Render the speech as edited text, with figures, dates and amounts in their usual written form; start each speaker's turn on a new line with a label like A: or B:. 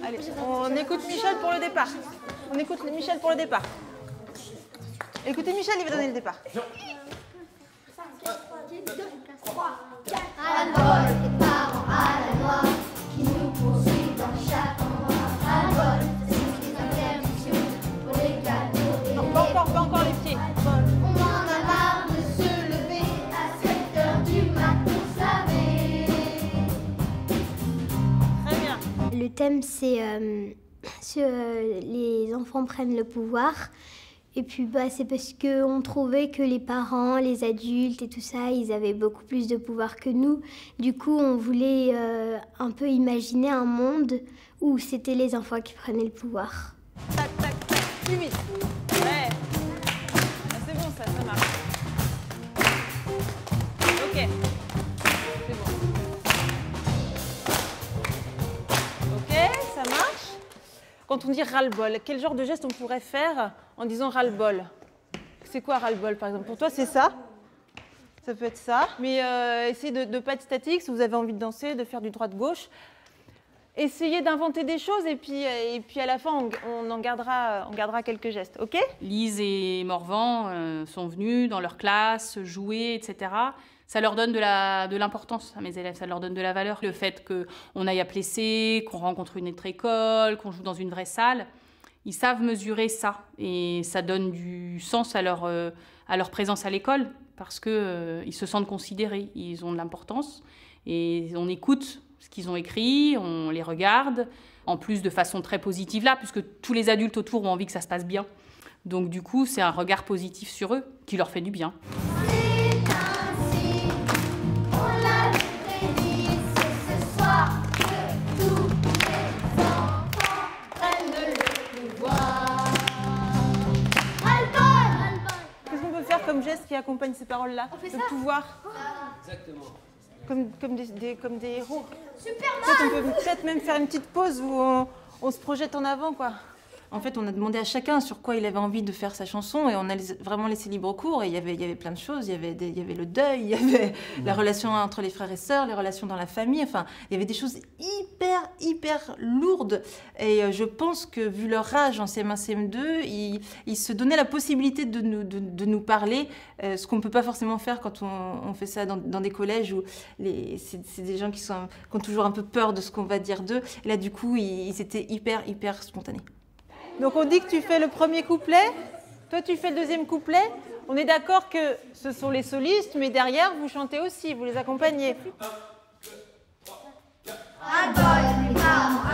A: Allez, on écoute Michel pour le départ. On écoute Michel pour le départ. Écoutez Michel, il va donner le départ.
B: Ras-le-bol des parents à la loi qui nous poursuivent dans chaque endroit. Ras-le-bol, c'est ce qui est interdiction pour les cadeaux et
A: Non, pas encore les pieds.
B: On en a marre de se lever à 7 h du mat pour se laver.
A: Très bien.
C: Le thème, c'est les enfants prennent le pouvoir. Et puis c'est parce qu'on trouvait que les parents, les adultes et tout ça, ils avaient beaucoup plus de pouvoir que nous. Du coup, on voulait un peu imaginer un monde où c'était les enfants qui prenaient le pouvoir.
A: Tac, tac, tac. Plus vite. Ouais. Ah, c'est bon, ça marche. Ok. C'est bon. Ok, ça marche. Quand on dit ras-le-bol, quel genre de geste on pourrait faire en disant ras-le-bol? C'est quoi ras-le-bol, par exemple? Pour toi, c'est ça? Ça peut être ça. Mais essayez de ne pas être statique. Si vous avez envie de danser, de faire du droite-gauche, essayez d'inventer des choses et puis à la fin, on gardera quelques gestes. OK?
D: Lise et Morvan sont venus dans leur classe, jouer, etc. Ça leur donne de l'importance à mes élèves, ça leur donne de la valeur. Le fait qu'on aille à Plessé, qu'on rencontre une autre école, qu'on joue dans une vraie salle, ils savent mesurer ça. Et ça donne du sens à leur présence à l'école parce qu'ils se sentent considérés, ils ont de l'importance. Et on écoute ce qu'ils ont écrit, on les regarde, en plus de façon très positive là, puisque tous les adultes autour ont envie que ça se passe bien. Donc du coup, c'est un regard positif sur eux qui leur fait du bien.
A: Comme geste qui accompagne ces paroles-là, le pouvoir.
E: Exactement.
A: Comme des héros.
B: Superman.
A: On peut peut-être même faire une petite pause où on se projette en avant, quoi. En fait, on a demandé à chacun sur quoi il avait envie de faire sa chanson et on a vraiment laissé libre cours. Et il y avait plein de choses. Il y avait le deuil, il y avait la relation entre les frères et sœurs, les relations dans la famille. Enfin, il y avait des choses hyper lourdes. Et je pense que, vu leur âge en CM1, CM2, ils se donnaient la possibilité de nous parler, ce qu'on ne peut pas forcément faire quand on fait ça dans des collèges où c'est des gens qui ont toujours un peu peur de ce qu'on va dire d'eux. Et là, du coup, ils étaient hyper spontanés. Donc on dit que tu fais le premier couplet, toi tu fais le deuxième couplet. On est d'accord que ce sont les solistes, mais derrière vous chantez aussi, vous les accompagnez.
B: Ras-le-bol des parents